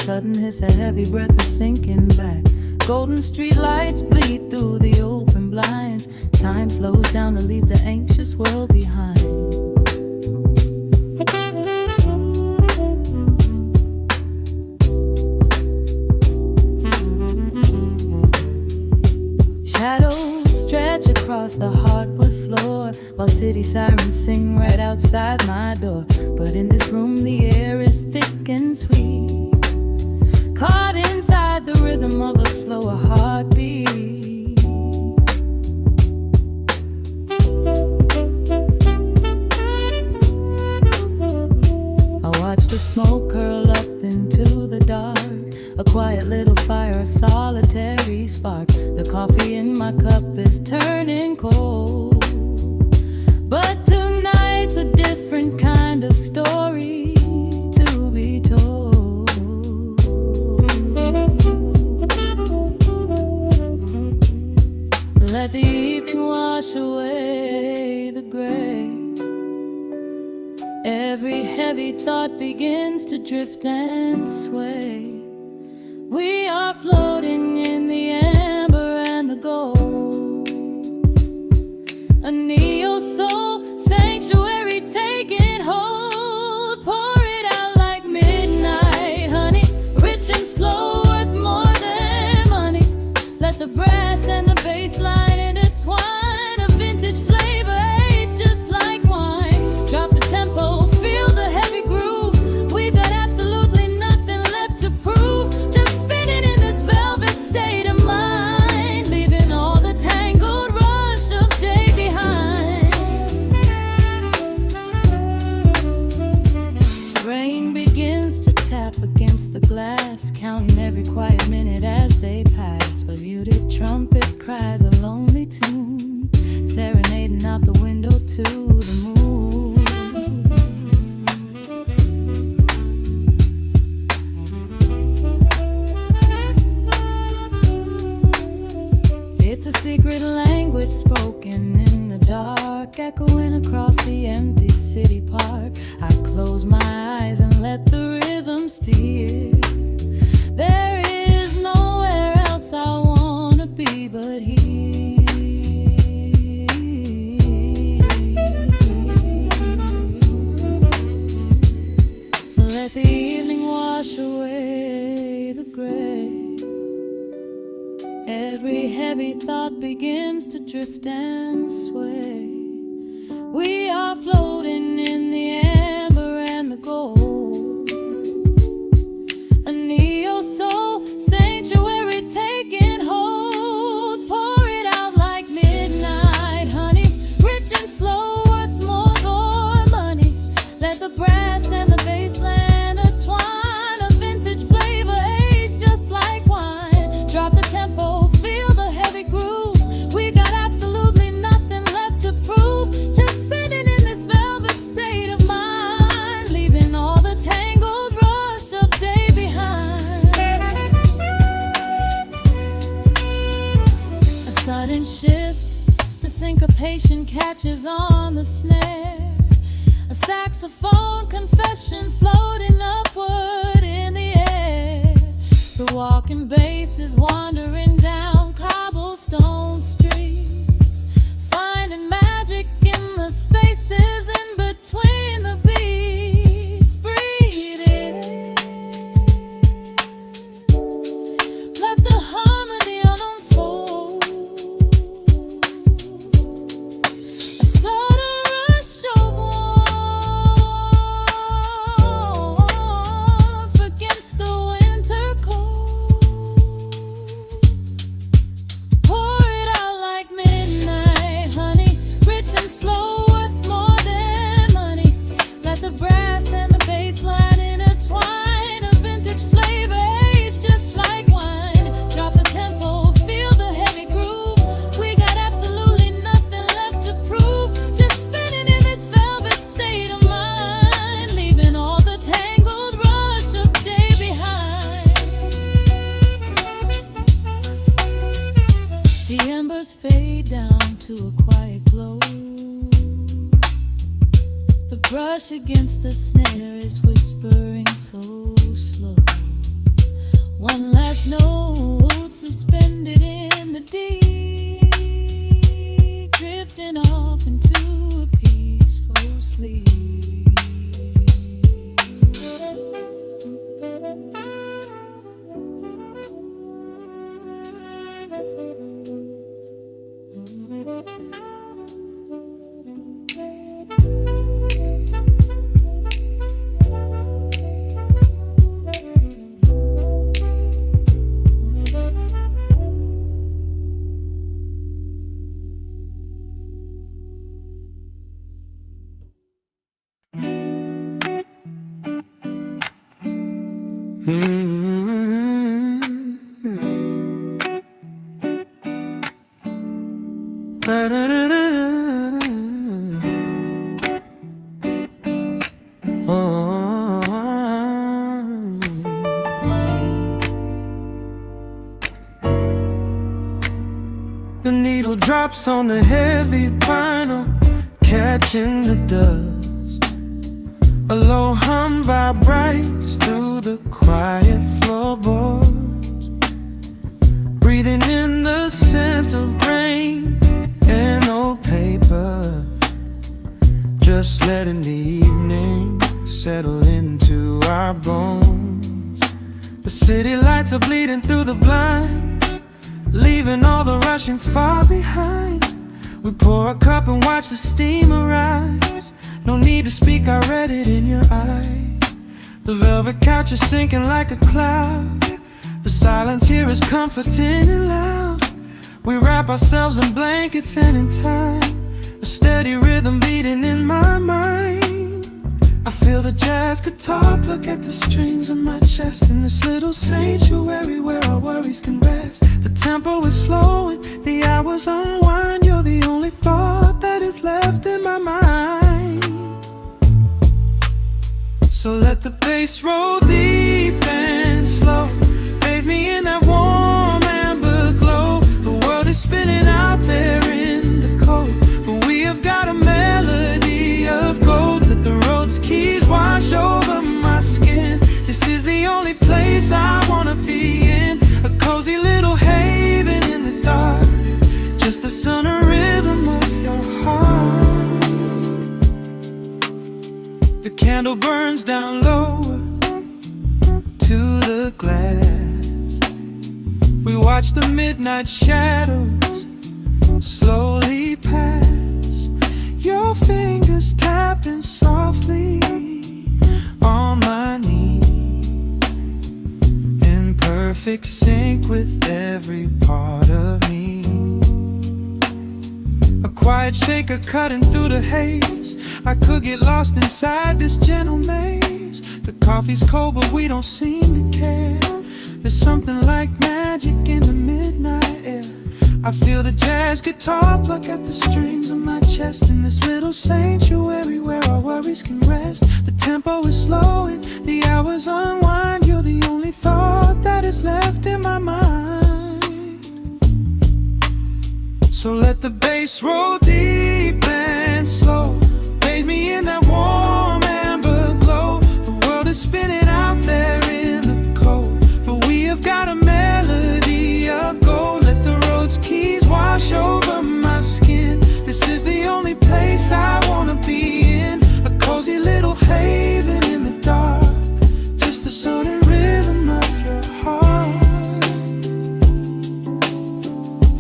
sudden hiss, a heavy breath is sinking back. Golden street lights bleed through the open blinds. Time slows down to leave the anxious world behind. Shadows stretch across the hardwood floor, while city sirens sing right outside my door. But in this room the air is thick and sweet, caught inside the rhythm of a slower heartbeat. I watch the smoke curl up into the dark, a quiet little fire, a solitary spark. The coffee in my cup is turning cold, but tonight's a different kind of story to be told. Let the evening wash away the gray. Every heavy thought begins to drift and sway. We are floating in the amber and the gold, a neo-soul sanctuary taking hold. Pour it out like midnight honey, rich and slow, worth more than money. Let the brass and the bass line intertwine, a vintage flavor aged just like wine. Drop the tempo, feel the heavy groove. We've got absolutely nothing left to prove, just spinning in this velvet state of mind, leaving all the tangled rush of day behind. Rain begins to tap against the glass, counting every quiet minute as they pass. A muted trumpet cries a lonely tune, serenading out the window to the moon. It's a secret language spoken in the dark, echoing across the empty city park. I close my eyes and let the rhythm steer. There is nowhere else I wanna be but here. Let the evening wash away the gray. Every heavy thought begins to drift and sway. We are floating in the amber and the gold, a neo-soul sanctuary taking hold. Pour it out like midnight honey, rich and slow, worth more than money. Let the brass and the bass line intertwine, a vintage flavor aged just like wine. Drop the tempo, feel the heavy groove. We got absolutely nothing left to prove, just spinning in this velvet state of mind, leaving all the tangled rush of day behind. A sudden shift, the syncopation catches on the snare. A saxophone confession floating upward in the air. The walking bass is wandering down cobblestone streets, finding magic in the spaces in between the beats. Breathe it in, let the harmony unfold. A sudden rush of warmth against the winter cold. Pour it out like midnight honey, rich and slow, worth more than money. Let the brass and the bass line intertwine, a vintage flavor aged just like wine. Drop the tempo, feel the heavy groove. We got absolutely nothing left to prove, just spinning in this velvet state of mind, leaving all the tangled rush of day behind. The embers fade down to a quiet glow. The brush against the snare is whispering so slow. One last note suspended in the deep, drifting off into a peaceful sleep. The needle drops on the heavy vinyl, catching the dust. A low hum vibrates through the quiet floorboards, breathing in the scent of rain and old paper, just letting the evening settle into our bones. The city lights are bleeding through the blinds, leaving all the rushing far behind. We pour a cup and watch the steam arise. No need to speak, I read it in your eyes. The velvet couch is sinking like a cloud. The silence here is comforting and loud. We wrap ourselves in blankets and in time, a steady rhythm beating in my mind. I feel the jazz guitar pluck at the strings of my chest, in this little sanctuary where our worries can rest. The tempo is slowing, the hours unwind. You're the only thought that is left in my mind. So let the bass roll deep and slow, bathe me in that warm amber glow. The world is spinning out there in the cold, but we have got a melody of gold. Let the road's keys wash over my skin. This is the only place I wanna be in, a cozy little haven in the dark, just the sound and rhythm of your heart. The candle burns down lower to the glass. We watch the midnight shadows slowly pass. Your fingers tapping softly on my knee, in perfect sync with every part of me. A quiet shaker cutting through the haze. I could get lost inside this gentle maze. The coffee's cold but we don't seem to care. There's something like magic in the midnight air. I feel the jazz guitar pluck at the strings of my chest, in this little sanctuary where our worries can rest. The tempo is slowing, the hours unwind. You're the only thought that is left in my mind. So let the bass roll deep and slow, bathe me in that warm amber glow. The world is spinning out there in the cold, but we have got a melody of gold. Let the road's keys wash over my skin. This is the only place I wanna be in, a cozy little haven in the dark, just the sound and rhythm of your heart.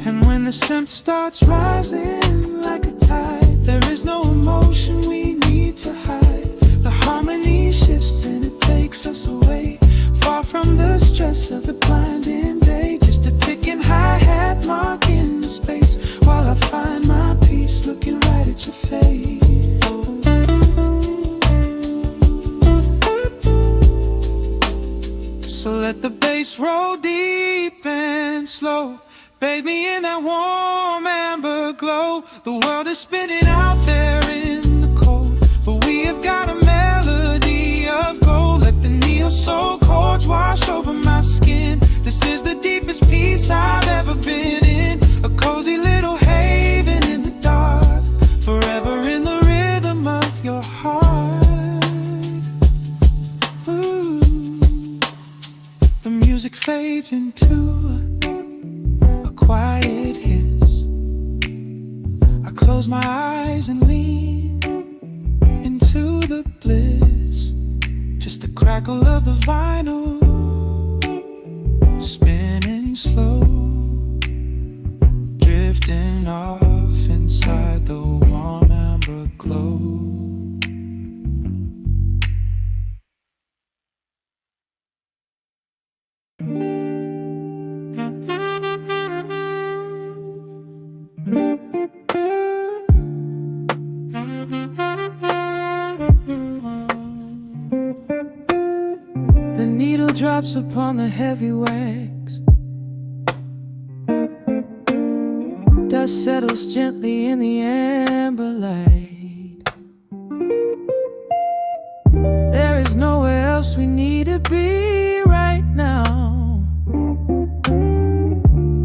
And when the scent starts rising like a tide, there is no emotion we need to hide. The harmony shifts and it takes us away, far from the stress of the blinding day. Just a ticking hi-hat marking the space, while I find my peace looking right at your face. So let the bass roll deep and slow, bathe me in that warm amber glow. The world is spinning out there in the cold, but we have got a melody of gold. Let the neo-soul chords wash over my skin. This is the deepest peace I've ever been in, a cozy little haven in the dark, forever in the rhythm of your heart. Ooh. The music fades close my eyes and lean into the bliss. Just the crackle of the vinyl spinning slow, drifting off inside the warm amber glow. The needle drops upon the heavy wax. Dust settles gently in the amber light. There is nowhere else we need to be right now.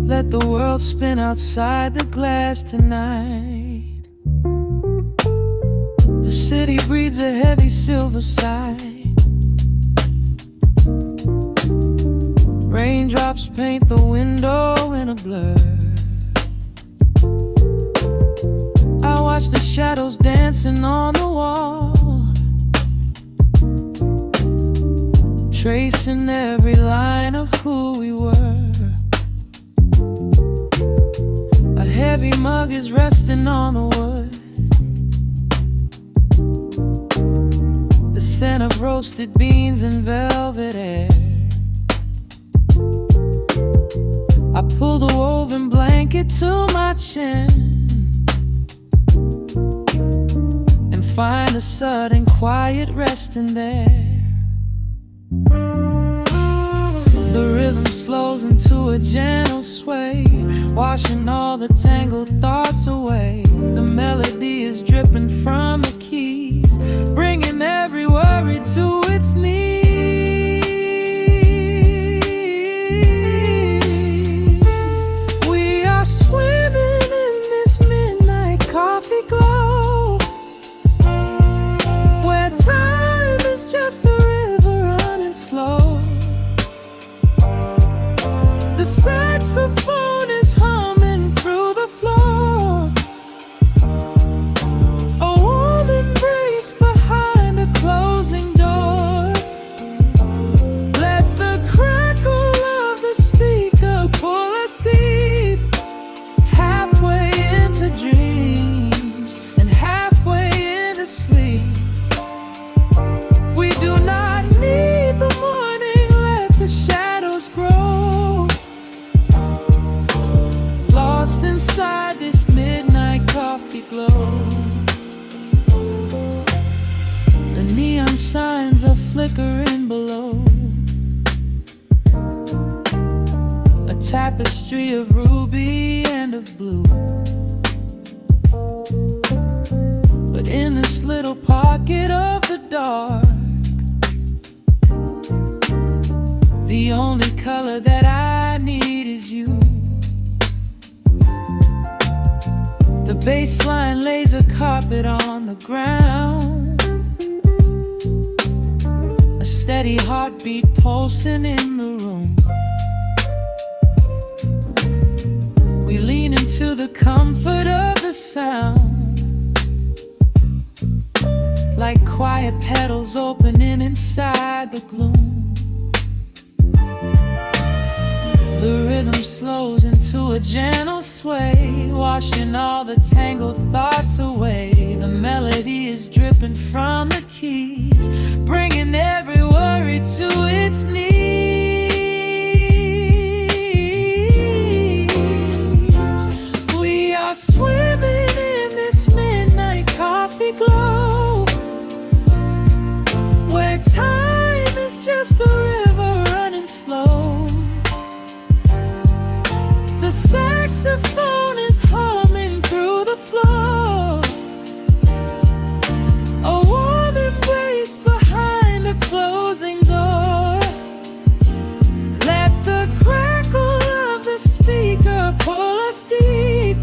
Let the world spin outside the glass tonight. The city breathes a heavy silver sigh. Raindrops paint the window in a blur. I watch the shadows dancing on the wall, tracing every line of who we were. A heavy mug is resting on the wood. The scent of roasted beans and velvet air. I pull the woven blanket to my chin and find a sudden quiet resting there. The rhythm slows into a gentle sway, washing all the tangled thoughts away. The melody is dripping from the keys, bringing every worry to its knees. The saxophone is humming through the floor. A warm embrace behind a closing door. Let the crackle of the speaker pull us deep, halfway into dreams and halfway into sleep. We do not need the morning, let the shadows grow. Lost inside this midnight coffee glow. The neon signs are flickering below. A tapestry of ruby and of blue. But in this little pocket of the dark, the only color that I need is you. The bass line lays a carpet on the ground, a steady heartbeat pulsing in the room. We lean into the comfort of the sound, like quiet petals opening inside the gloom. The rhythm slows into a gentle sway, washing all the tangled thoughts away. The melody is dripping from the keys, bringing every worry to its knees. We are swimming in this midnight coffee glow, where time is just a river running slow. The saxophone is humming through the floor. A warm embrace behind a closing door. Let the crackle of the speaker pull us deep,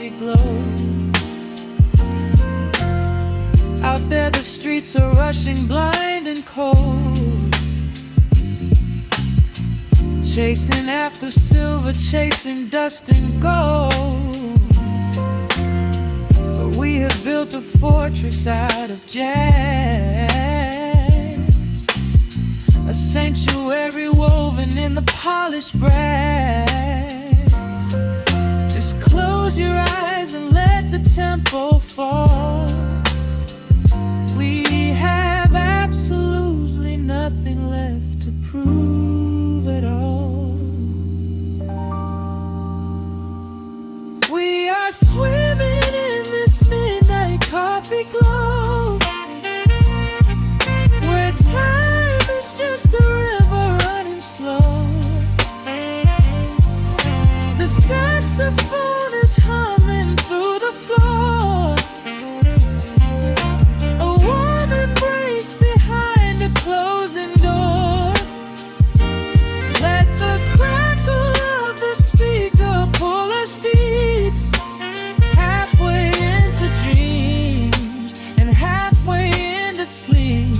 coffee glow. Out there the streets are rushing blind and cold, chasing after silver, chasing dust and gold. But we have built a fortress out of jazz, a sanctuary woven in the polished brass. Just close your eyes and let the tempo fall. We have absolutely nothing left to prove at all. We are swimming in this midnight coffee glow, where time is just a river running slow. The saxophone is humming through the floor, a warm embrace behind a closing door. Let the crackle of the speaker pull us deep, halfway into dreams and halfway into sleep.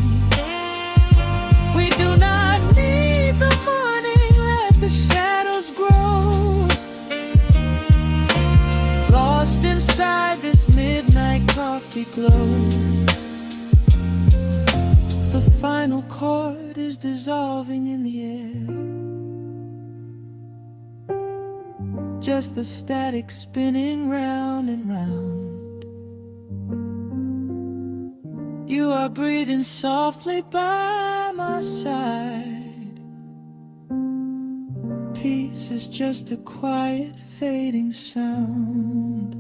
We do not need the morning, let the shadows grow, lost inside this midnight coffee glow. The final chord is dissolving in the air, just the static spinning round and round. You are breathing softly by my side. Peace is just a quiet fading sound.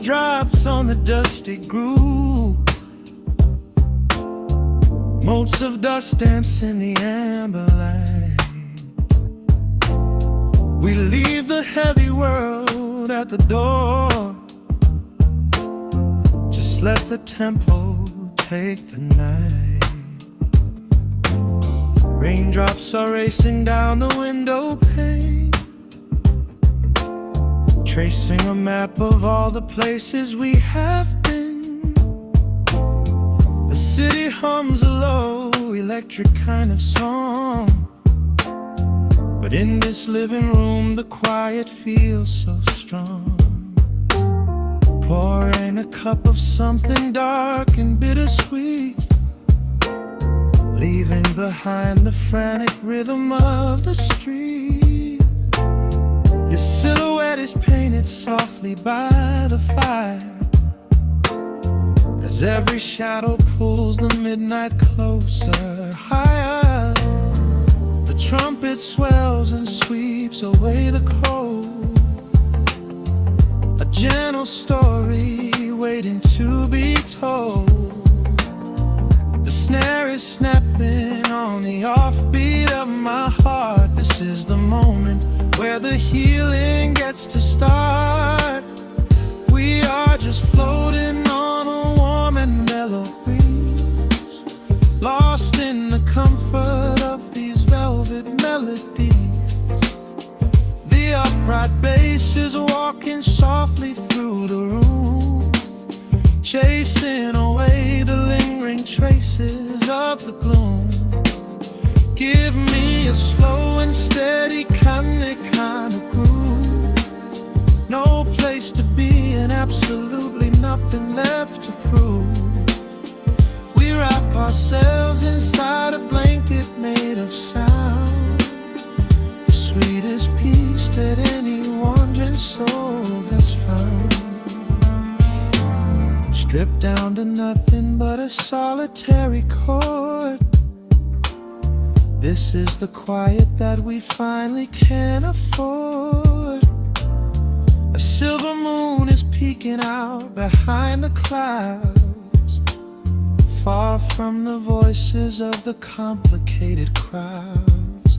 Drops on the dusty groove, motes of dust dance in the amber light. We leave the heavy world at the door, just let the tempo take the night. Raindrops are racing down the window pane, tracing a map of all the places we have been. The city hums a low, electric kind of song, but in this living room the quiet feels so strong. Pouring a cup of something dark and bittersweet, leaving behind the frantic rhythm of the street. Your silhouette is painted softly by the fire, as every shadow pulls the midnight closer, higher. The trumpet swells and sweeps away the cold, a gentle story waiting to be told. The snare is snapping on the offbeat of my heart. This is the moment where the healing gets to start. We are just floating of the gloom. Give me a slow and steady kind of groove. No place to be and absolutely nothing left to prove. We wrap ourselves inside a blanket made of sound, the sweetest peace that any wandering soul has found. Stripped down to nothing but a solitary chord. This is the quiet that we finally can afford. A silver moon is peeking out behind the clouds, far from the voices of the complicated crowds.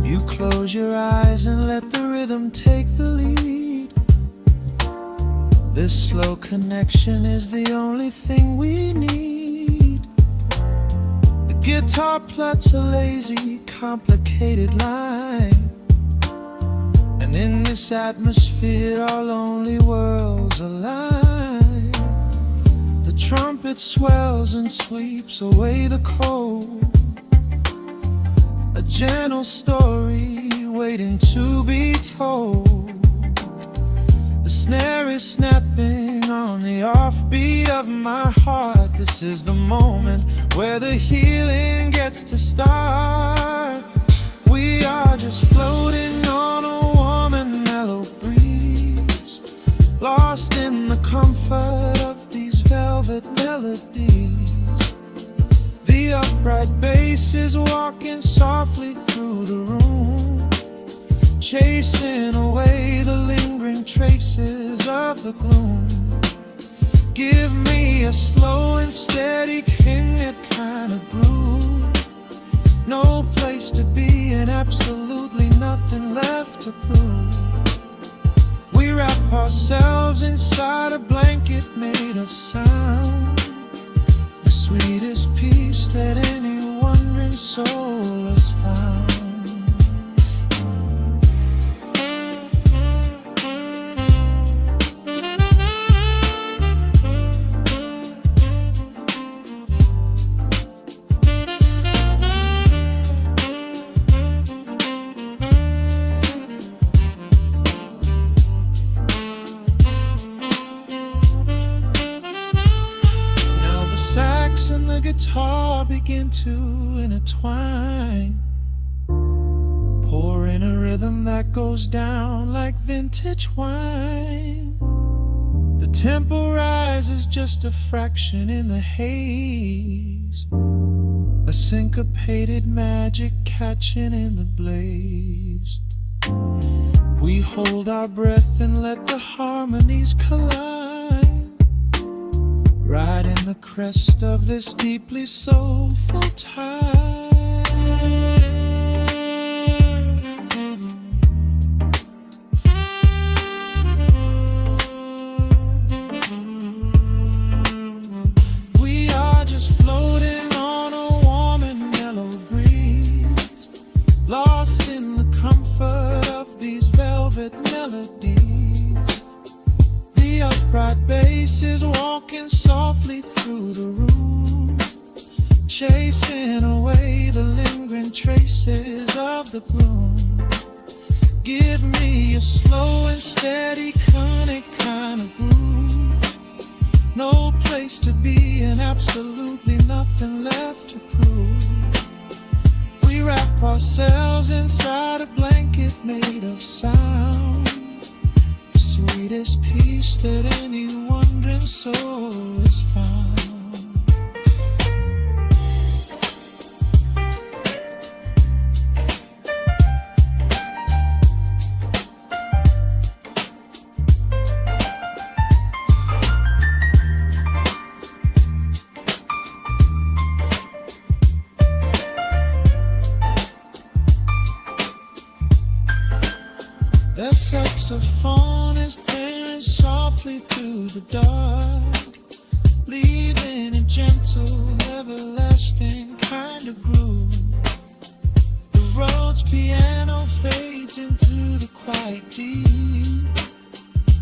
You close your eyes and let the rhythm take the lead. This slow connection is the only thing we need. The guitar plucks a lazy, complicated line, and in this atmosphere our lonely worlds align. The trumpet swells and sweeps away the cold, a gentle story waiting to be told. The snare is snapping on the offbeat of my heart. This is the moment where the healing gets to start. We are just floating on a warm and mellow breeze, lost in the comfort of these velvet melodies. The upright bass is walking softly through the room, chasing away the lingering traces of the gloom. Give me a slow and steady kind of groove. No place to be and absolutely nothing left to prove. We wrap ourselves inside a blanket made of sound, the sweetest peace that any wandering soul has found. And the guitar begin to intertwine, pouring a rhythm that goes down like vintage wine. The tempo rises just a fraction in the haze, a syncopated magic catching in the blaze. We hold our breath and let the harmonies collide, riding the crest of this deeply soulful tide. We are just floating on a warm and mellow breeze, lost in the comfort of these velvet melodies. The upright bass is walking softly through the room, chasing away the lingering traces of the gloom. Give me a slow and steady kind of groove. No place to be and absolutely nothing left to prove. We wrap ourselves inside a blanket made of sound, the sweetest peace that any wandering soul has found. The saxophone is playing softly through the dark, leaving a gentle, everlasting kind of groove. The Rhodes piano fades into the quiet deep,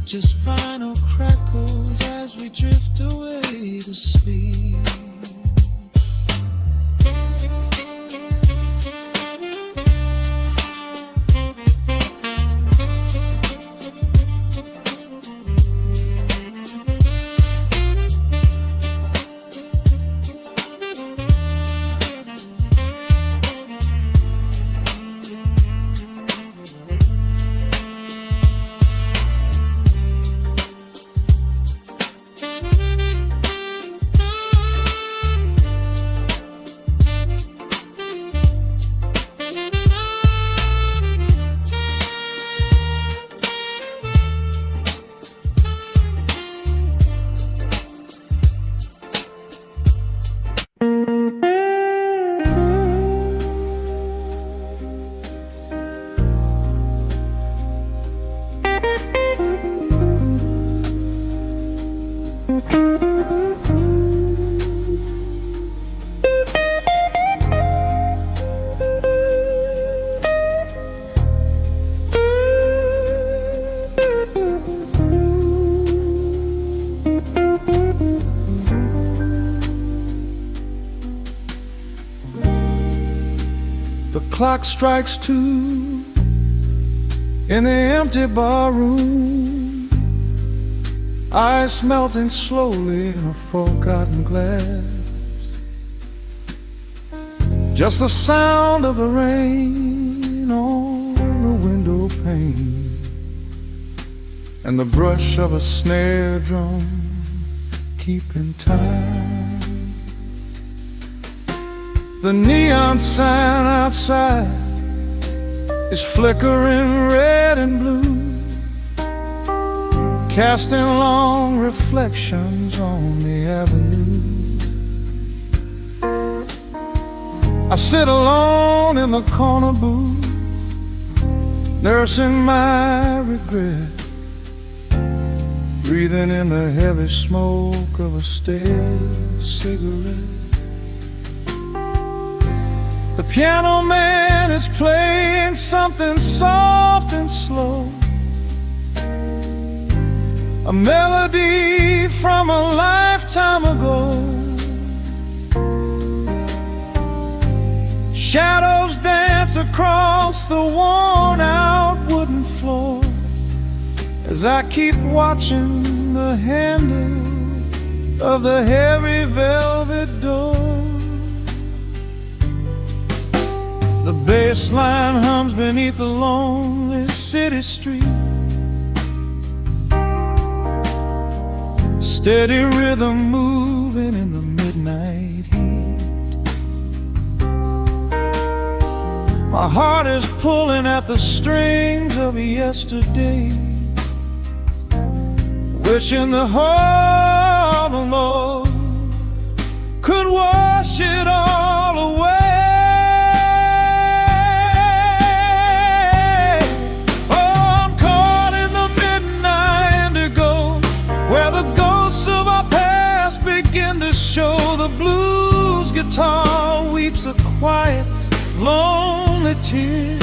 just final crackles as we drift away to sleep. clock strikes 2 in the empty bar room, ice melting slowly in a forgotten glass. Just the sound of the rain on the window pane and the brush of a snare drum keeping time. The neon sign outside is flickering red and blue, casting long reflections on the avenue. I sit alone in the corner booth, nursing my regret, breathing in the heavy smoke of a stale cigarette. The piano man is playing something soft and slow, a melody from a lifetime ago. Shadows dance across the worn-out wooden floor as I keep watching the handle of the heavy velvet door. The bass line hums beneath the lonely city street, steady rhythm moving in the midnight heat. My heart is pulling at the strings of yesterday, wishing the heart alone could wash it all away. Show the blues guitar weeps a quiet, lonely tear,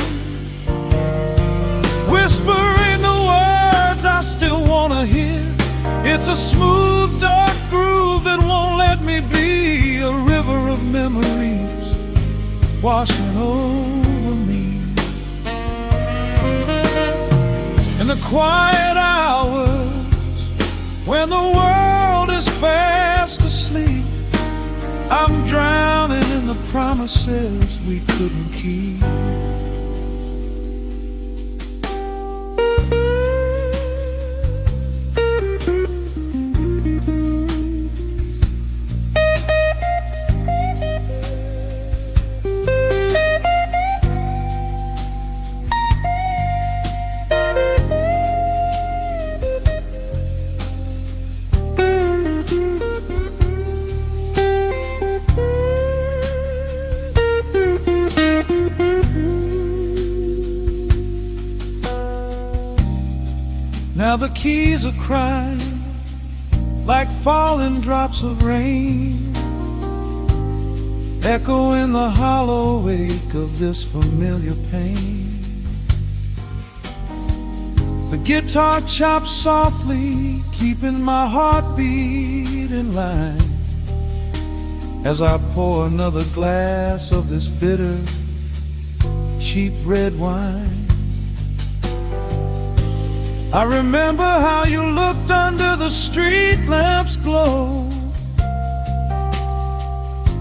whispering the words I still wanna hear. It's a smooth, dark groove that won't let me be, a river of memories washing over me. In the quiet hours when the world is fast asleep, I'm drowning in the promises we couldn't keep. Now the keys are crying like falling drops of rain, echo in the hollow wake of this familiar pain. The guitar chops softly, keeping my heartbeat in line as I pour another glass of this bitter, cheap red wine. I remember how you looked under the street lamp's glow,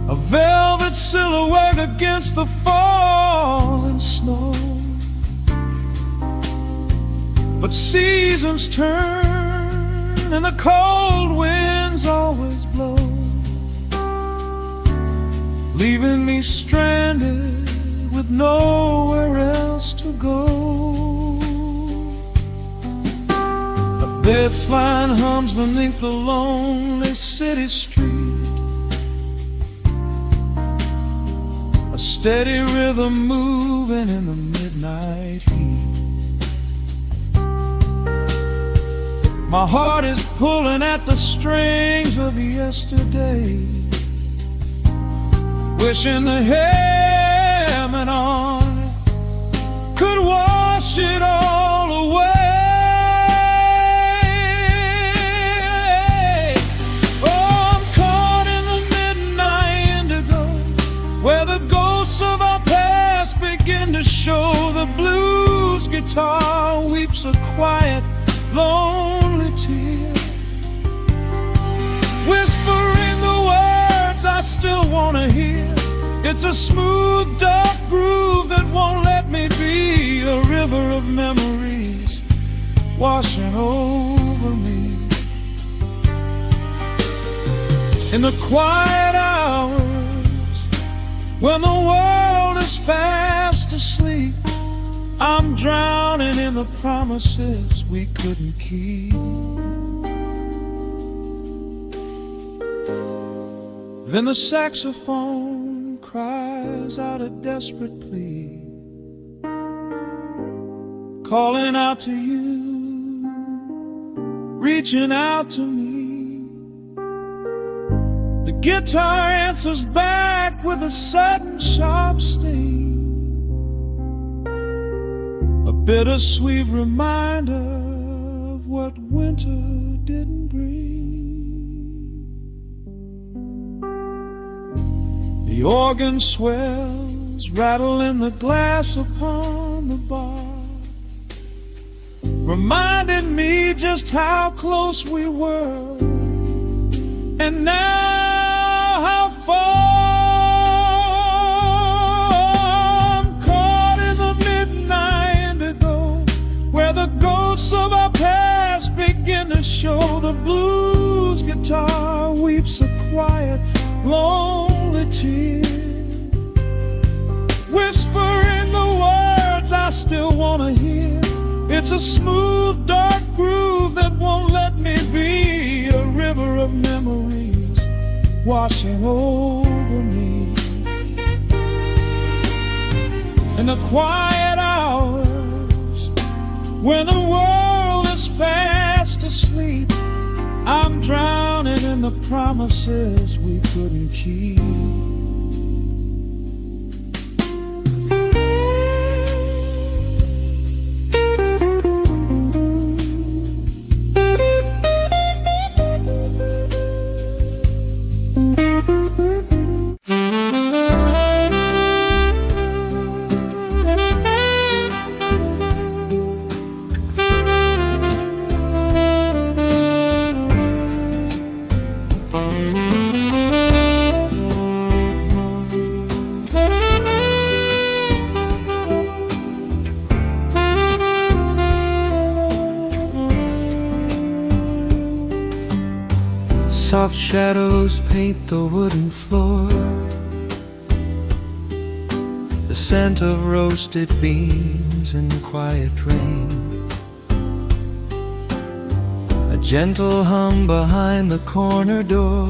a velvet silhouette against the falling snow. But seasons turn and the cold winds always blow, leaving me stranded with nowhere else to go. Bass line hums beneath the lonely city street, a steady rhythm moving in the midnight heat. My heart is pulling at the strings of yesterday, wishing the hammer on it could wash it all away. Of our past begin a quiet, lonely tear, whispering the words I still wanna hear. It's a smooth, dark groove that won't let me be, a river of memories washing over me. In the quiet hours, when the world is fast asleep, I'm drowning in the promises we couldn't keep. Then the saxophone cries out a desperate plea, calling out to you, reaching out to me. The guitar answers back with a sudden sharp sting, a bittersweet reminder of what winter didn't bring. The organ swells, rattling the glass upon the bar, reminding me just how close we were, and now how far. I'm caught in the midnight indigo, where the ghosts of our past begin to show. The blues guitar weeps a quiet, lonely tear, whispering the words I still wanna hear. It's a smooth, dark groove that won't let me be, a river of memories washing over me. In the quiet hours, when the world is fast asleep, I'm drowning in the promises we couldn't keep. Soft shadows paint the wooden floor, the scent of roasted beans and quiet rain, a gentle hum behind the corner door,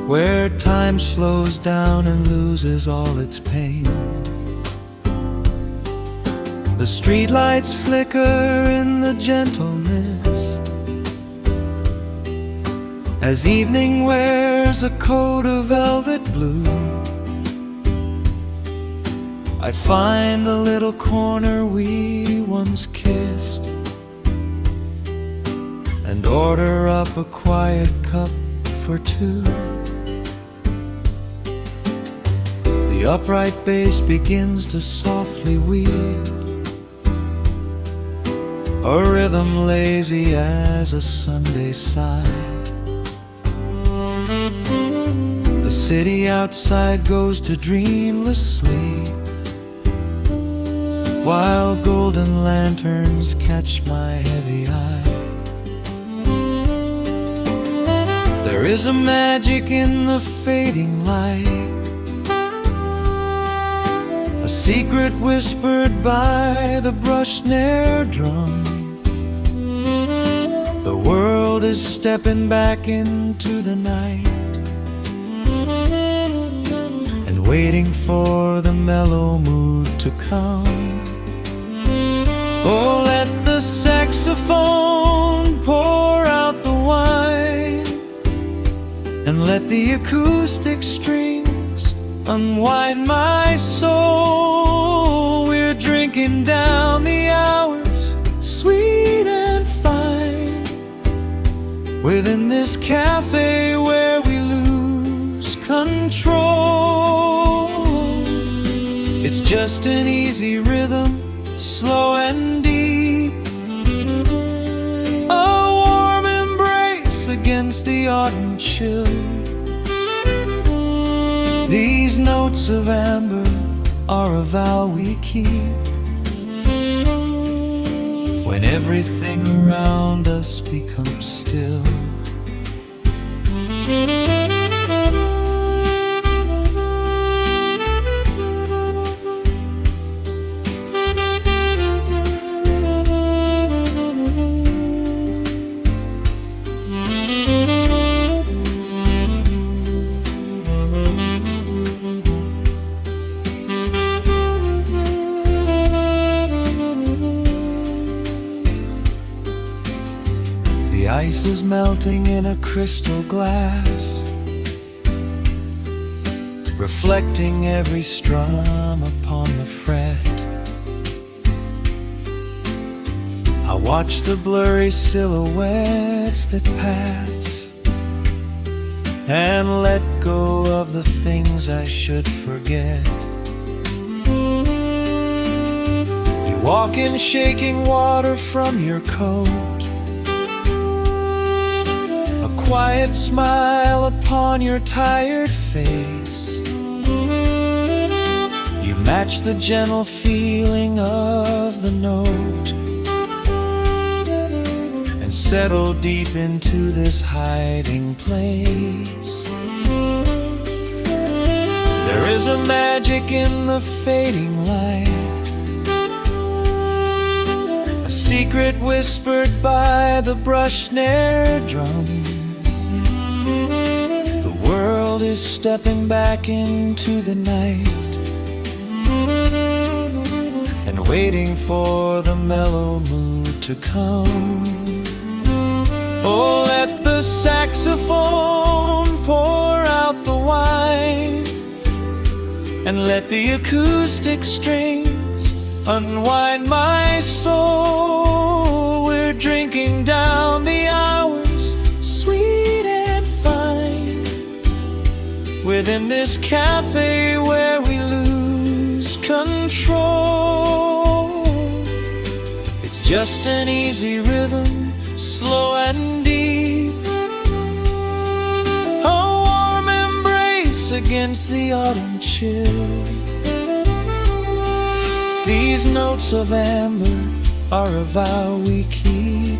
where time slows down and loses all its pain. The streetlights flicker in the gentle mist, as evening wears a coat of velvet blue. I find the little corner we once kissed, and order up a quiet cup for two. The upright bass begins to softly weave, a rhythm lazy as a Sunday sigh. The city outside goes to dreamless sleep, while golden lanterns catch my heavy eye. There is a magic in the fading light, a secret whispered by the brush snare drum. The world is stepping back into the night, and waiting for the mellow mood to come. Oh, let the saxophone pour out the wine, and let the acoustic strings unwind my soul. We're drinking down the hours, sweet and fine, within this cafe where we lose control. It's just an easy rhythm, slow and deep. A warm embrace against the autumn chill. These notes of amber are a vow we keep when everything around us becomes still. The ice is melting in a crystal glass, reflecting every strum upon the fret. I watch the blurry silhouettes that pass and let go of the things I should forget. You walk in shaking water from your coat, a quiet smile upon your tired face. You match the gentle feeling of the note and settle deep into this hiding place. There is a magic in the fading light, a secret whispered by the brush snare drum. The world is stepping back into the night and waiting for the mellow mood to come. Oh, let the saxophone pour out the wine, and let the acoustic strings unwind my soul. We're drinking down the hours, sweet and fine, within this cafe where we lose control. It's just an easy rhythm, slow and deep, a warm embrace against the autumn chill. These notes of amber are a vow we keep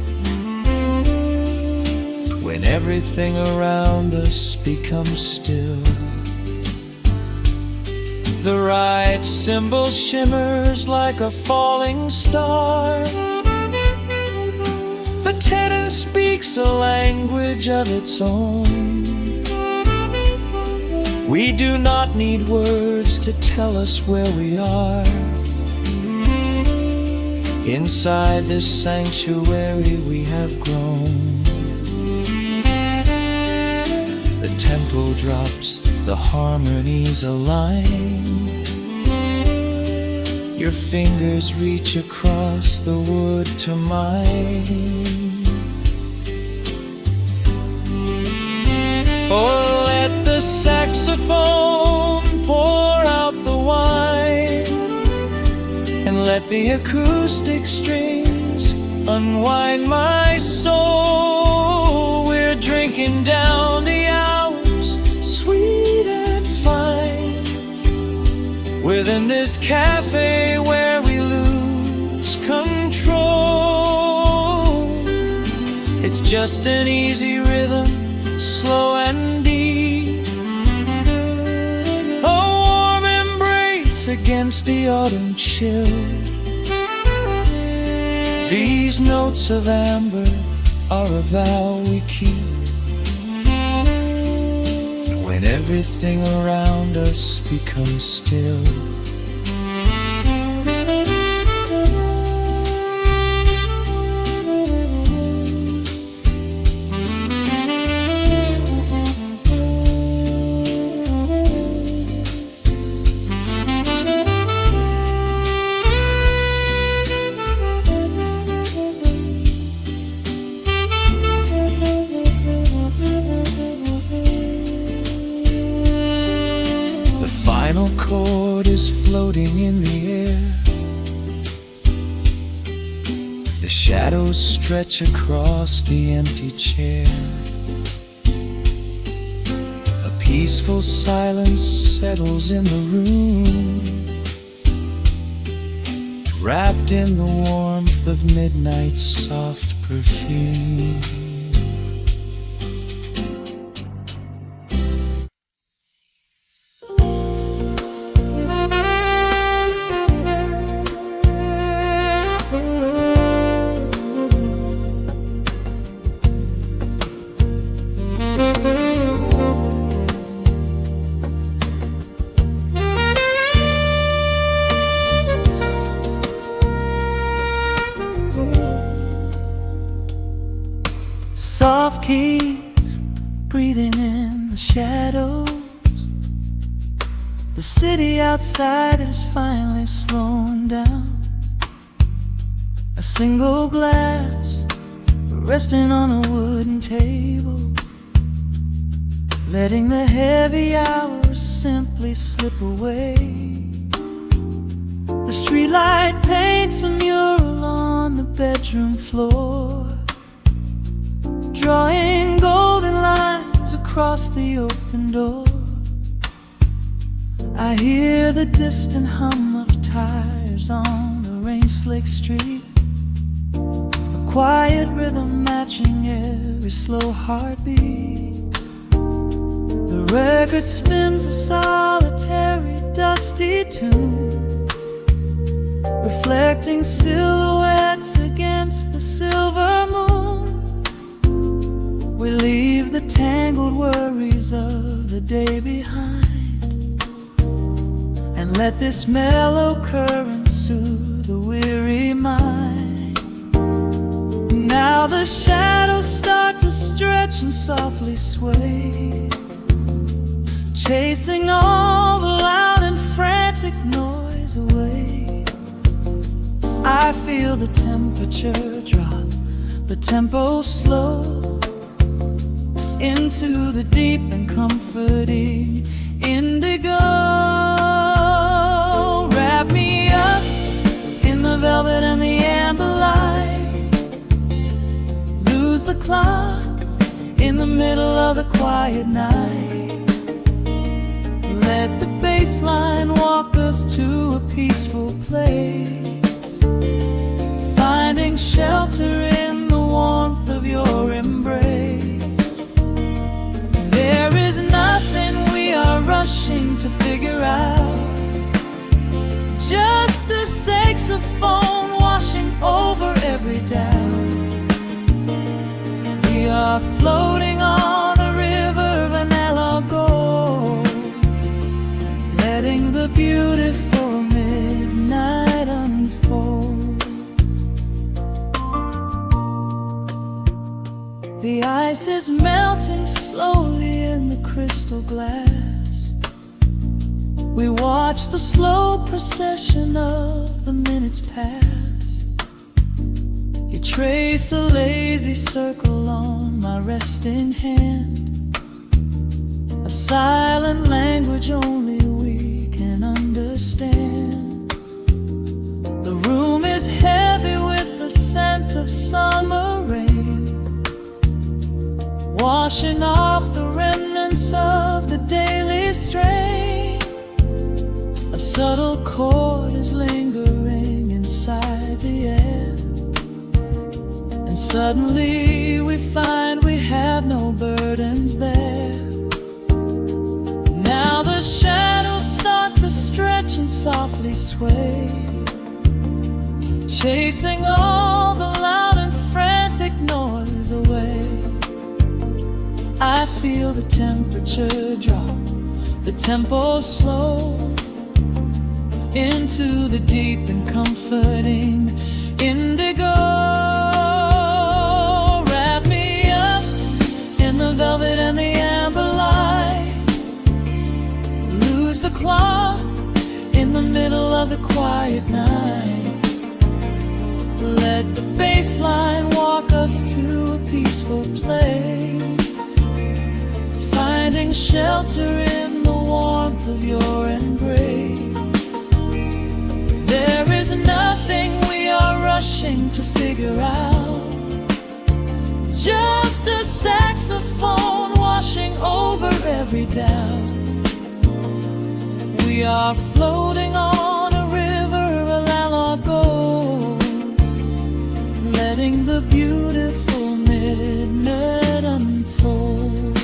when everything around us becomes still. The right cymbal shimmers like a falling star. The tenor speaks a language of its own. We do not need words to tell us where we are. Inside this sanctuary we have grown. The tempo drops, the harmonies align. Your fingers reach across the wood to mine. Oh, let the saxophone pour out the wine, and let the acoustic strings unwind my soul. We're drinking down the hours, sweet and fine, within this cafe where we lose control. It's just an easy rhythm, slow and deep, a warm embrace against the autumn chill. These notes of amber are a vow we keep when everything around us becomes still. The final chord is floating in the air, shadows stretch across the empty chair. A peaceful silence settles in the room, wrapped in the warmth of midnight's soft perfume. Soft keys breathing in the shadows. The city outside is finally slowing down. A single glass resting on a wooden table, letting the heavy hours simply slip away. The streetlight paints a mural on the bedroom floor, drawing golden lines across the open door. I hear the distant hum of tires on the rain-slicked street, a quiet rhythm matching every slow heartbeat. The record spins a solitary, dusty tune, reflecting silhouettes against the silver moon. We leave the tangled worries of the day behind, and let this mellow current soothe the weary mind. Now the shadows start to stretch and softly sway, chasing all the loud and frantic noise away. I feel the temperature drop, the tempo slow, into the deep and comforting indigo. Wrap me up in the velvet and the amber light, lose the clock in the middle of the quiet night. Let the bass line walk us to a peaceful place, finding shelter in the warmth of your embrace. There is nothing we are rushing to figure out, just a saxophone washing over every doubt. We are floating on a river vanilla gold, letting the beautiful midnight unfold. The ice is melting slowly in the crystal glass. We watch the slow procession of the minutes pass. You trace a lazy circle on my resting hand, a silent language only we can understand. The room is heavy with the scent of summer rain, washing off the remnants of the daily strain. A subtle chord is lingering inside the air, and suddenly we find we have no burdens there. Now the shadows start to stretch and softly sway, chasing all the loud and frantic noise away. I feel the temperature drop, the tempo slow, into the deep and comforting indigo. Wrap me up in the velvet and the amber light, lose the clock in the middle of the quiet night. Let the bass line walk us to a peaceful place, finding shelter in the warmth of your embrace. There is nothing we are rushing rushing to figure out. Just a saxophone washing over every doubt. We are floating on a river, a landlocked gold, letting the beautiful midnight unfold.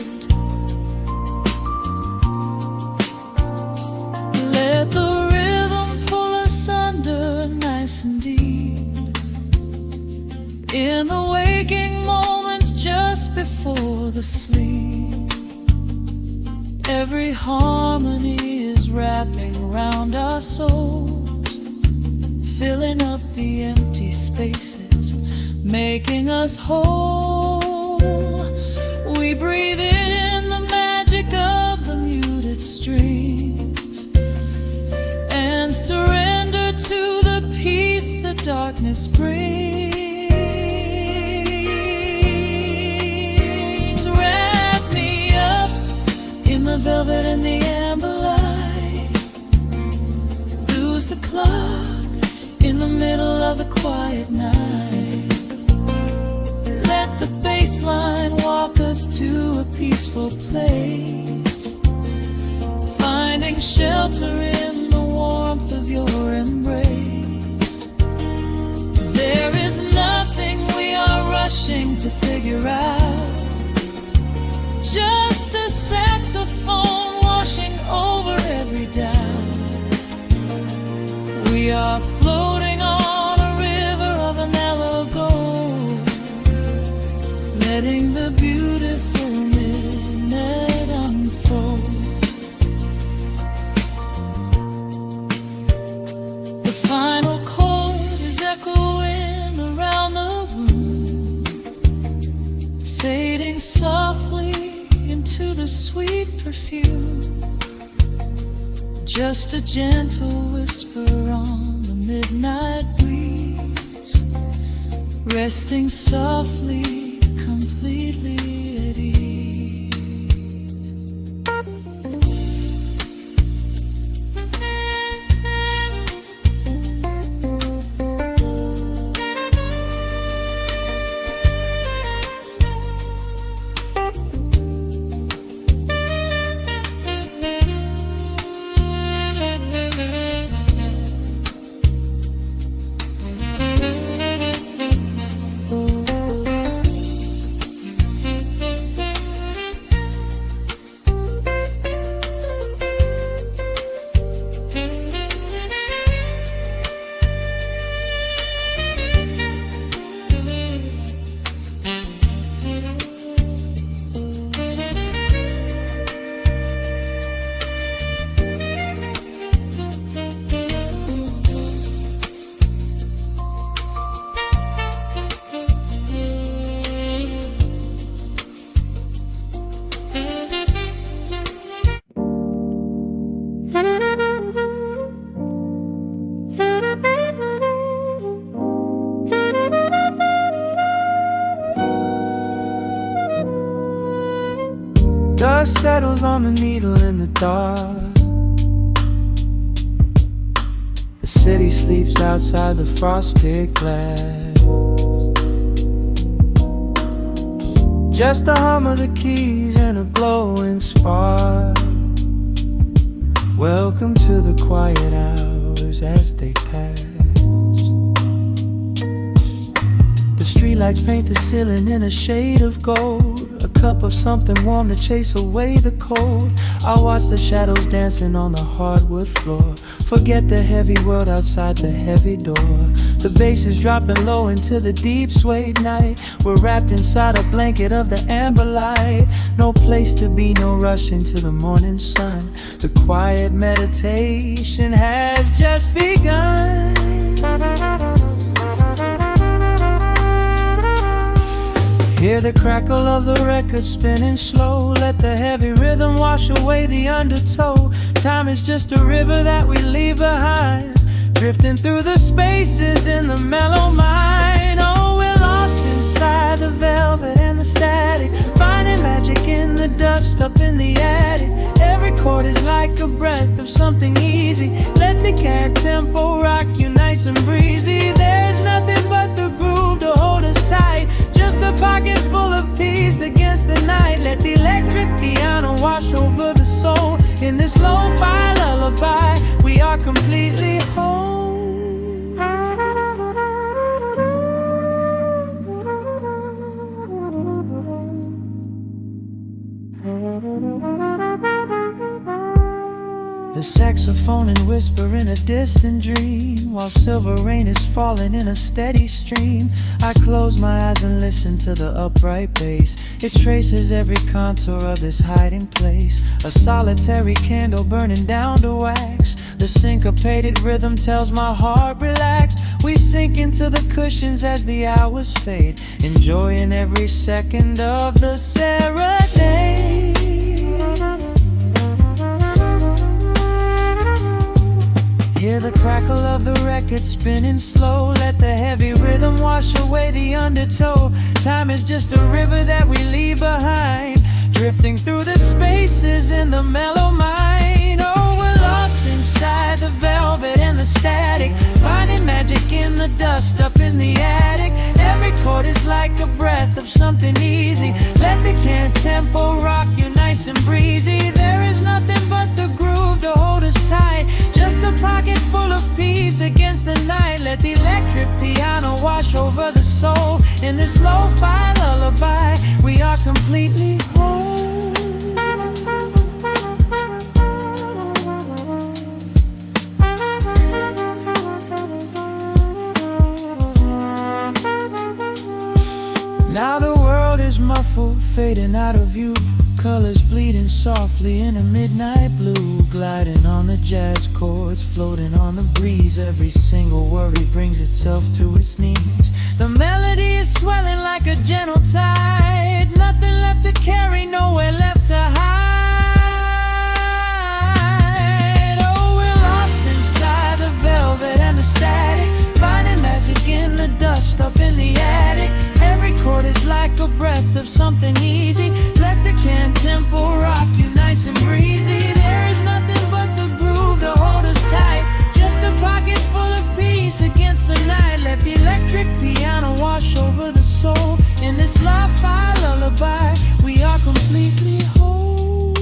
Let the rhythm pull us under nice and deep, in the waking moments just before the sleep. Every harmony is wrapping around our souls, filling up the empty spaces, making us whole. We breathe in the magic of the muted strings and surrender to the peace the darkness brings. Wrap me up in the velvet and the amber light. Lose the clock in the middle of the quiet night. Let the bass line walk us to a peaceful place, finding shelter in the warmth of your embrace. There is nothing we are rushing to figure out. Just a saxophone washing over every doubt. We are floating on a river of an mellow gold, letting the beautiful midnight unfold. The final chord is echoing around the room, fading softly into the sweet perfume. Just a gentle whisper on the midnight breeze, resting softly, completely at ease. Dust settles on the needle in the dark. The city sleeps outside the frosted glass. Just the hum of the keys and a glowing spark. Welcome to the quiet hours as they pass. The streetlights paint the ceiling in a shade of gold, a cup of something warm to chase away the cold. I watch the shadows dancing on the hardwood floor, forget the heavy world outside the heavy door. The bass is dropping low into the deep suede night. We're wrapped inside a blanket of the amber light. No place to be, no rush into the morning sun. The quiet meditation has just begun. Hear the crackle of the record spinning slow. Let the heavy rhythm wash away the undertow. Time is just a river that we leave behind, drifting through the spaces in the mellow mind. Oh, we're lost inside the velvet and the static, finding magic in the dust up in the attic. Every chord is like a breath of something easy. Let the cat tempo rock you nice and breezy. There's nothing but pocket full of peace against the night. Let the electric piano wash over the soul. In this lo-fi lullaby, we are completely whole. The saxophone and whisper in a distant dream, while silver rain is falling in a steady stream. I close my eyes and listen to the upright bass. It traces every contour of this hiding place. A solitary candle burning down to wax. The syncopated rhythm tells my heart relax. We sink into the cushions as the hours fade, enjoying every second of the serenade. Hear the crackle of the record spinning slow. Let the heavy rhythm wash away the undertow. Time is just a river that we leave behind, drifting through the spaces in the mellow mind. Oh, we're lost inside the velvet and the static, finding magic in the dust up in the attic. Every chord is like a breath of something easy. Let the can tempo rock you nice and breezy. There is nothing but the groove to hold us tight, just a pocket full of peace against the night. Let the electric piano wash over the soul. In this lo-fi lullaby, we are completely whole. Now the world is muffled, fading out of view. Colors bleeding softly in a midnight blue, gliding on the jazz chords, floating on the breeze. Every single worry brings itself to its knees. The melody is swelling like a gentle tide. Nothing left to carry, nowhere left to hide. Oh, we're lost inside the velvet and the static, finding magic in the dust up in the attic. Every chord is like a breath of something easy. Let the can tempo rock you nice and breezy. There is nothing but the groove to hold us tight, just a pocket full of peace against the night. Let the electric piano wash over the soul. In this lo-fi lullaby, we are completely whole.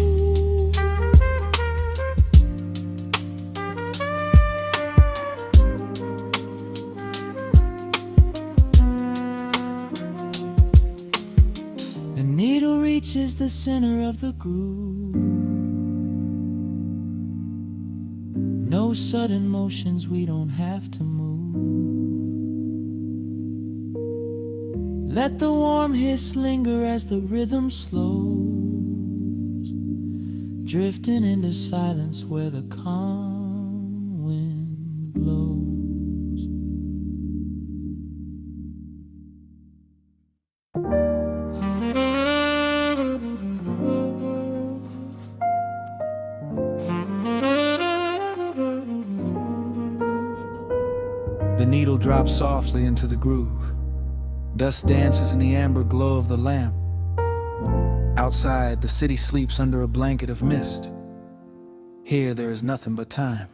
The needle reaches the center of the groove. No sudden motions, we don't have to move. Let the warm hiss linger as the rhythm slows, drifting into silence where the calm wind blows. The needle drops softly into the groove. Dust dances in the amber glow of the lamp. Outside, the city sleeps under a blanket of mist. Here, there is nothing but time.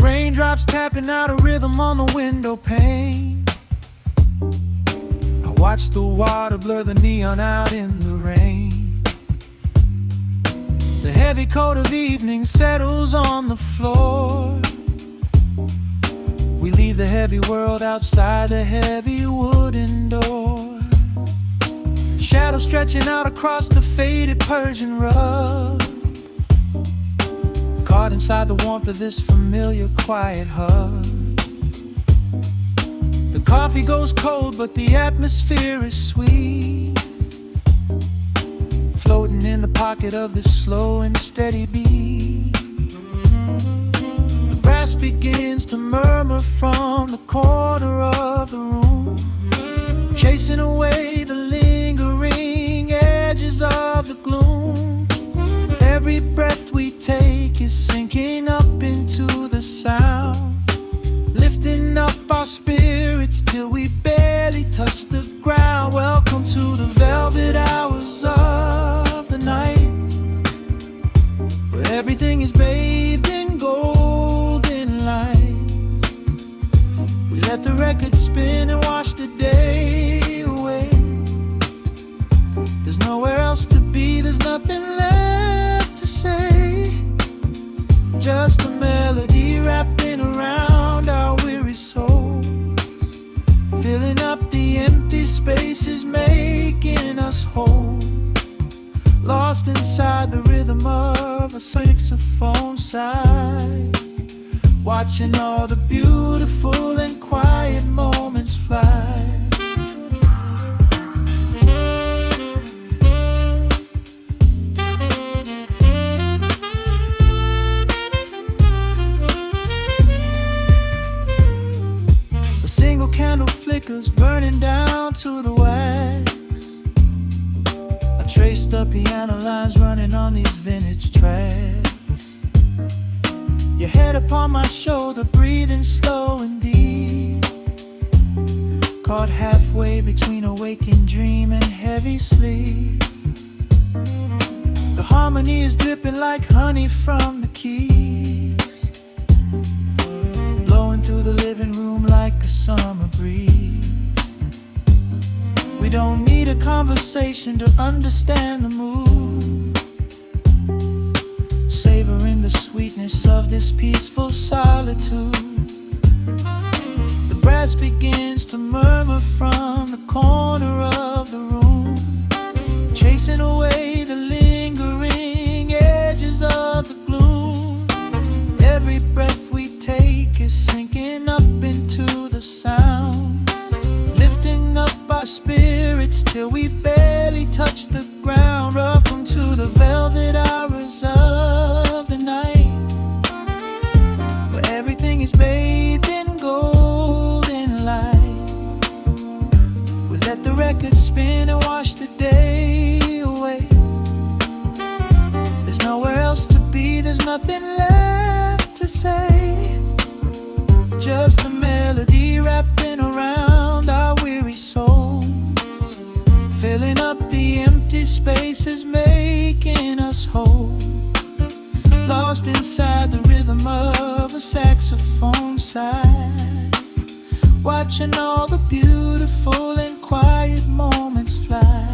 Raindrops tapping out a rhythm on the window pane. I watch the water blur the neon out in the rain. The heavy coat of evening settles on the floor. We leave the heavy world outside the heavy wooden door. Shadow stretching out across the faded Persian rug, caught inside the warmth of this familiar quiet hug. The coffee goes cold, but the atmosphere is sweet, floating in the pocket of this slow and steady beat. The brass begins to murmur from the corner of the room, chasing away the lingering edges of the gloom. Every breath we take is sinking up into Just a melody wrapping around our weary souls, filling up the empty spaces, making us whole. Lost inside the rhythm of a saxophone sigh, watching all the beautiful and quiet moments fly. A single candle flickers, burning down to the wax. I trace the piano lines running on these vintage tracks. Your head upon my shoulder, breathing slow and deep, caught halfway between a waking dream and heavy sleep. The harmony is dripping like honey from the keys, blowing through the living room like a summer breeze. We don't need a conversation to understand the mood, savoring the sweetness of this peaceful solitude. The brass begins to murmur from the corner of the room, chasing away the lingering edges of the gloom. Every breath we take is sinking up into the sound, lifting up our spirits till we barely touch the ground. Welcome to the velvet hours of the night, where everything is bathed in golden light. We let the record spin and wash the day away. There's nowhere else to be, there's nothing left to say. Just a melody wrapping around our weary souls, filling up the empty spaces, making us whole. Lost inside the rhythm of a saxophone sigh, watching all the beautiful and quiet moments fly.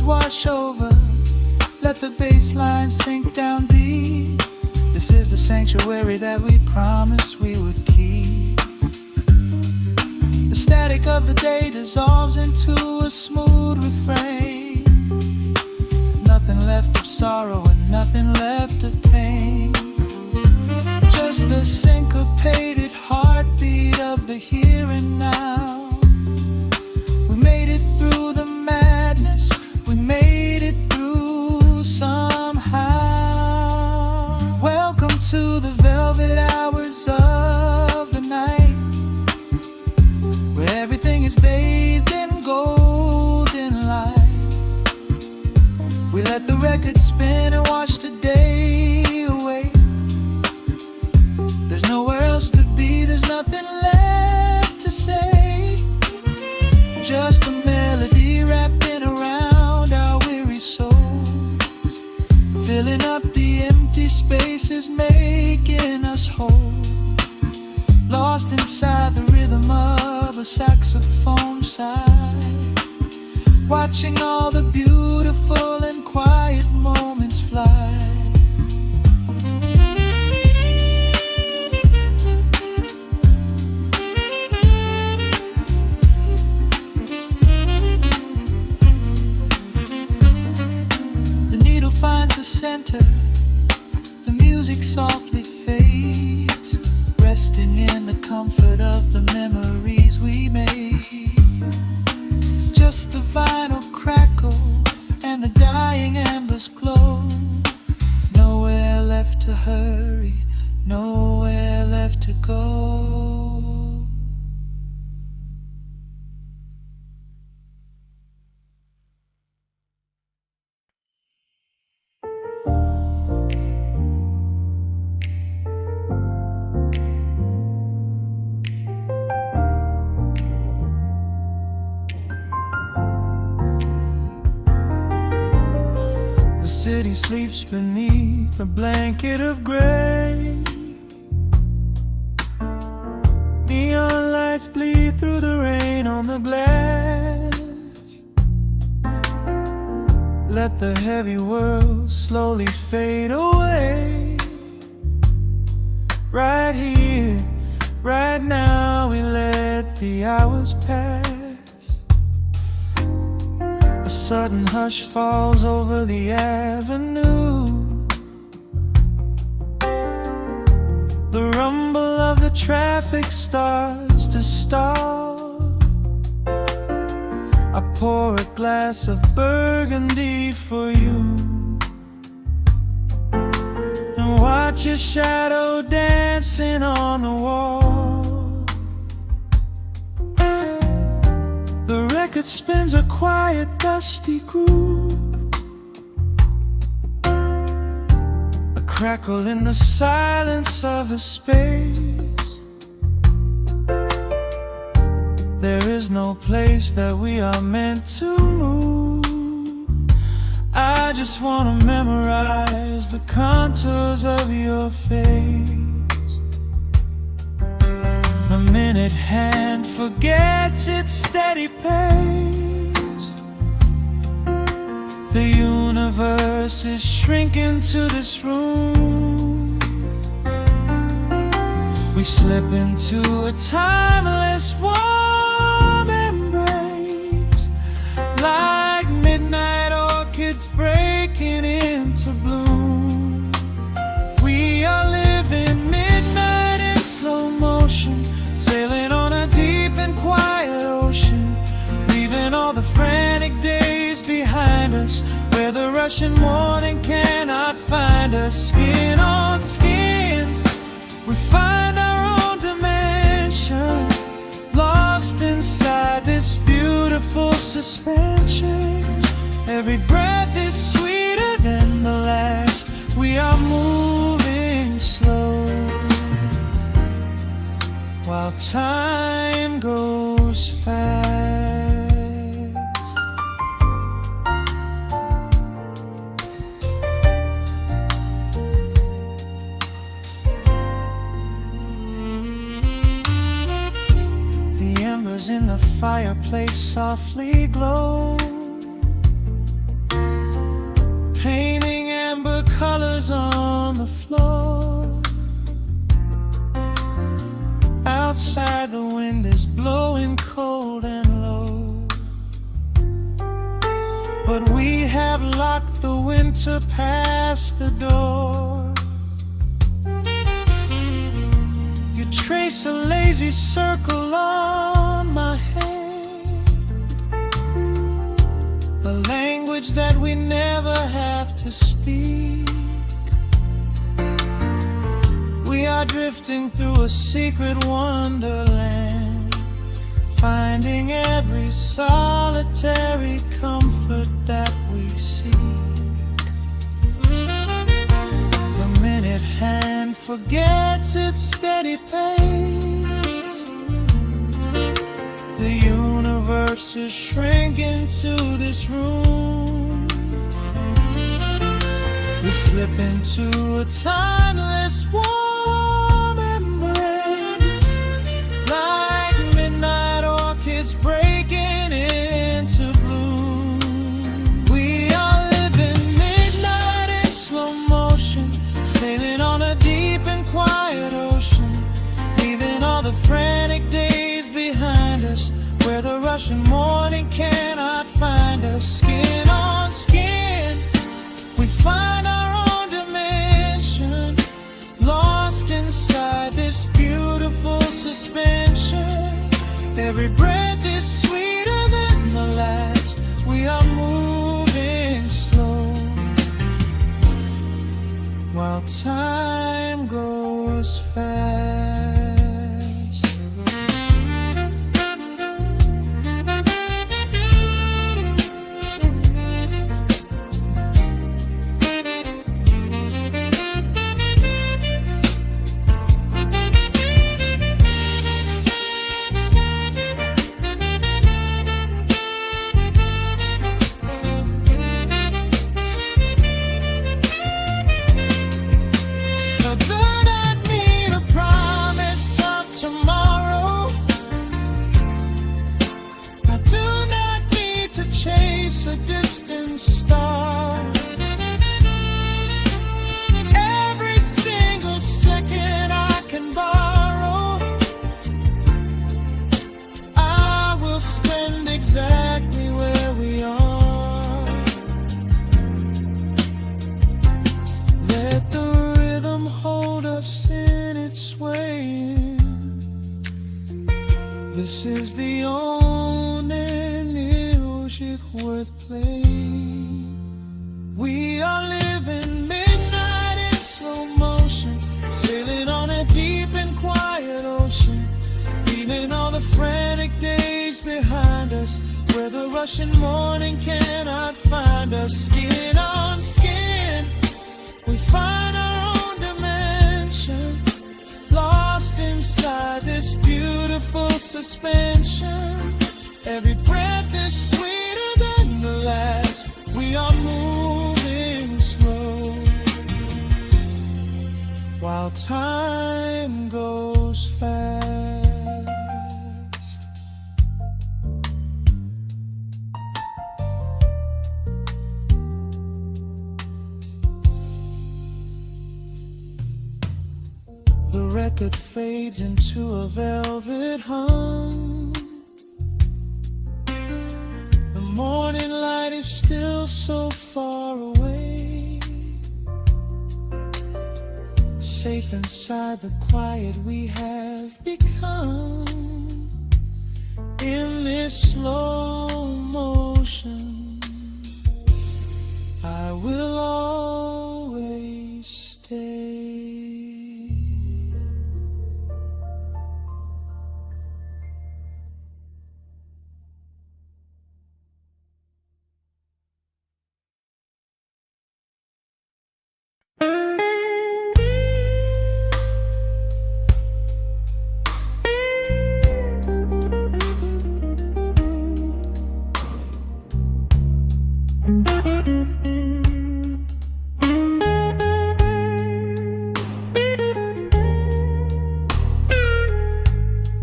Wash over, let the bass line sink down deep. This is the sanctuary that we promised we would keep. The static of the day dissolves into a smooth refrain. Nothing left of sorrow and nothing left of pain, just the syncopated heartbeat of the here and now. We made it through the madness, we made it through somehow. Welcome to the velvet hours of the night, where everything is bathed in golden light. We let the record spin and wash the day away. There's nowhere else to be, there's nothing left to say. Just a melody wrapping around our weary souls, filling up the empty spaces, making us whole. Lost inside the rhythm of a saxophone sigh, watching all the beautiful and quiet moments fly. Finds the center, the music softly fades, resting in the comfort of the memories we made. Just the vinyl crackle and the dying embers glow. Nowhere left to hurry, nowhere left to go. The city sleeps beneath a blanket of gray. Neon lights bleed through the rain on the glass. Let the heavy world slowly fade away. Right here, right now, we let the hours pass. A sudden hush falls over the avenue. The rumble of the traffic starts to stall. I pour a glass of burgundy for you and watch your shadow dancing on the wall. The record spins a quiet, dusty groove. A crackle in the silence of the space. There is no place that we are meant to move. I just wanna memorize the contours of your face. The minute hand forgets its steady pace. The universe is shrinking to this room. We slip into a timeless warm embrace, like midnight orchids breaking into bloom. We are living midnight in slow motion, sailing on a deep and quiet ocean, leaving all the frantic days behind us, where the rushing morning cannot find us. Skin on skin, we find our own dimension, lost inside this beautiful suspension. Every breath is sweeter than the last. We are moving slow, while time goes fast. The embers in the fireplace softly glow, painting amber colors on the floor. Outside the wind is blowing cold and low, but we have locked the winter past the door. You trace a lazy circle on my hand, a language that we never have to speak. We are drifting through a secret wonderland, finding every solitary comfort that we seek. The minute hand forgets its steady pace. The universe is shrinking to this room. We slip into a timeless warm embrace, like midnight orchids breaking into bloom. We are living midnight in slow motion, sailing on a deep and quiet ocean, leaving all the frantic days behind us, where the rushing morning cannot find us. Skin on skin, we find our own dimension, lost inside this beautiful suspension. Every breath is sweeter than the last. We are moving slow, while time goes fast. worth playing. We are living midnight in slow motion, sailing on a deep and quiet ocean, leaving all the frantic days behind us, where the rushing morning cannot find us. Skin on skin, we find our own dimension, lost inside this beautiful suspension. Every breath is sweeter than the last. We are moving slow, while time goes fast. The record fades into a velvet hum. The morning light is still so far away. Safe inside the quiet we have become. In this slow motion, I will always stay.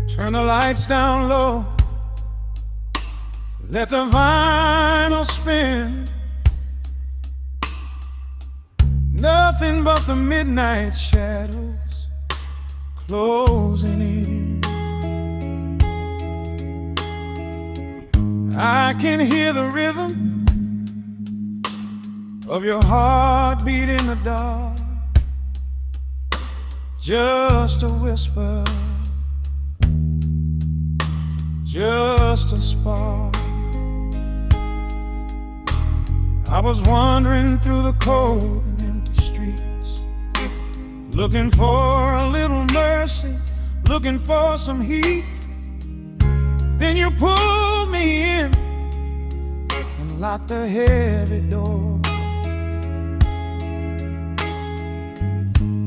Turn the lights down low, let the vinyl spin. Nothing but the midnight shadows closing in. I can hear the rhythm of your heartbeat in the dark, just a whisper, just a spark. I was wandering through the cold and empty streets, looking for a little mercy, looking for some heat. Then you pulled me in and locked the heavy door,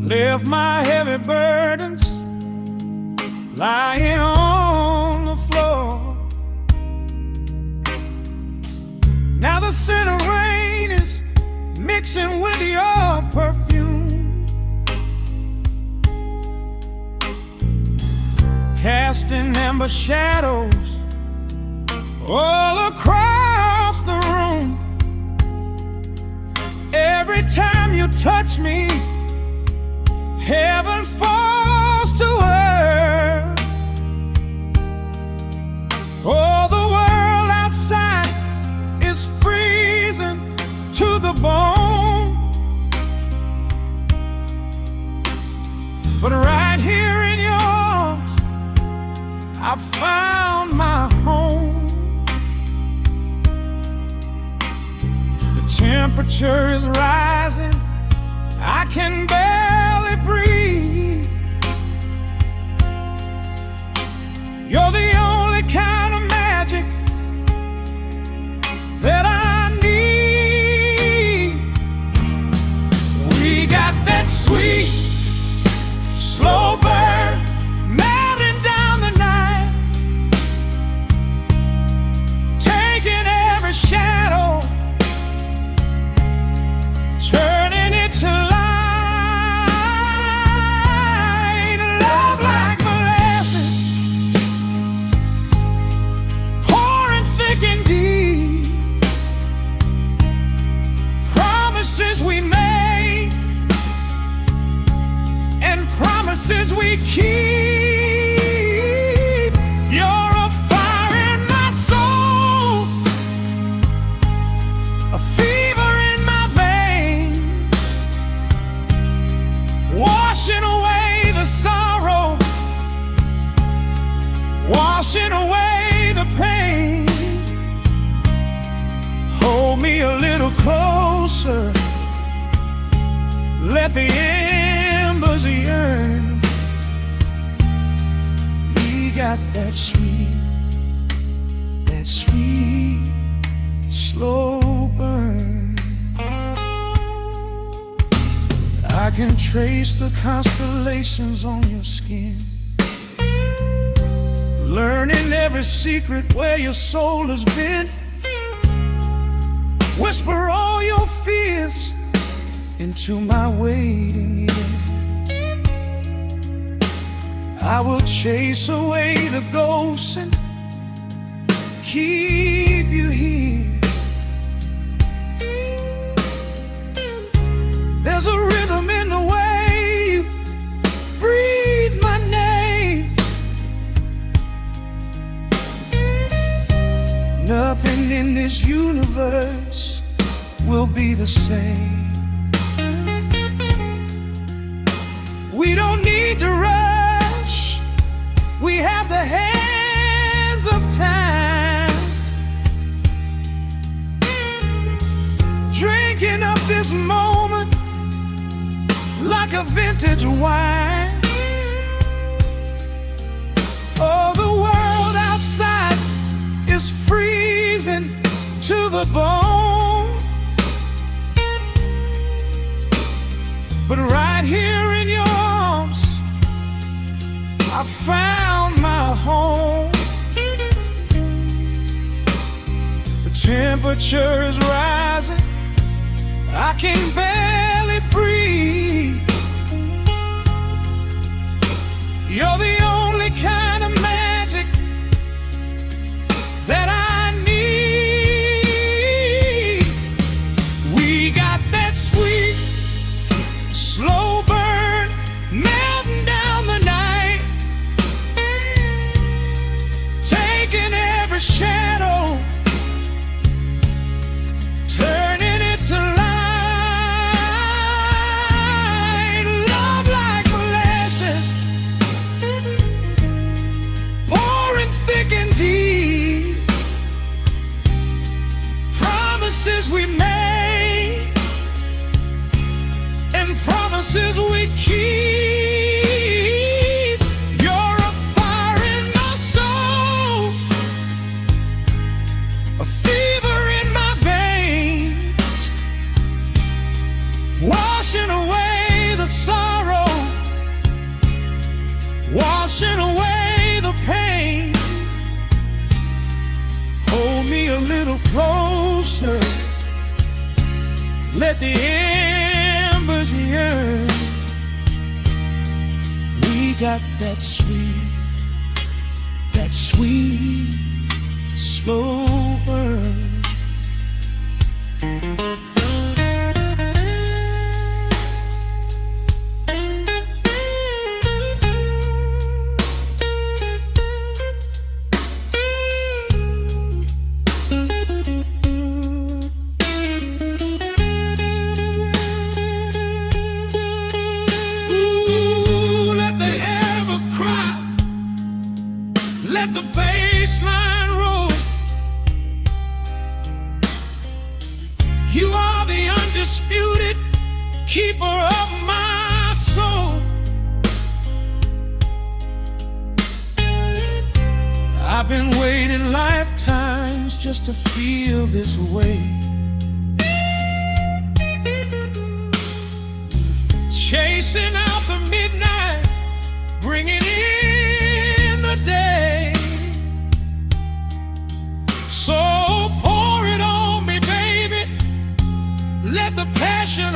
left my heavy burdens lying on the floor. Now the scent of rain is mixing with your perfume, casting amber shadows all across the room. Every time you touch me, heaven falls to earth. Oh, the world outside is freezing to the bone, but right here in your arms I found my home. The temperature is rising, I can barely breathe. You're the only kind of magic that I need. We got that sweet, slow burn melting down the night, taking every shadow, turning it to light. let the embers yearn. We got that sweet, slow burn. I can trace the constellations on your skin, learning every secret where your soul has been. Whisper all your fears into my waiting ear. I will chase away the ghosts and keep you here. There's a rhythm in the way you breathe my name. Nothing in this universe will be the same. We don't need to rush. We have the hands of time, drinking up this moment like a vintage wine. Oh, the world outside is freezing to the bone, but right here in your arms I found my home. The temperature is rising, I can barely breathe. You're the only kind of magic that I need. We got that sweet, slow burn melting down the night, taking every shadow, turning it to light. Love like molasses, pouring thick and deep. Promises we made and promises we keep. You're a fire in my soul, a fever in my veins, washing away the sorrow, washing away the pain. Hold me a little closer, let the embers yearn. We got that sweet, slow burn. Let the bass line roll. You are the undisputed keeper of my soul. I've been waiting lifetimes just to feel this way, chasing out the midnight, bringing in the day. So pour it on me, baby, let the passion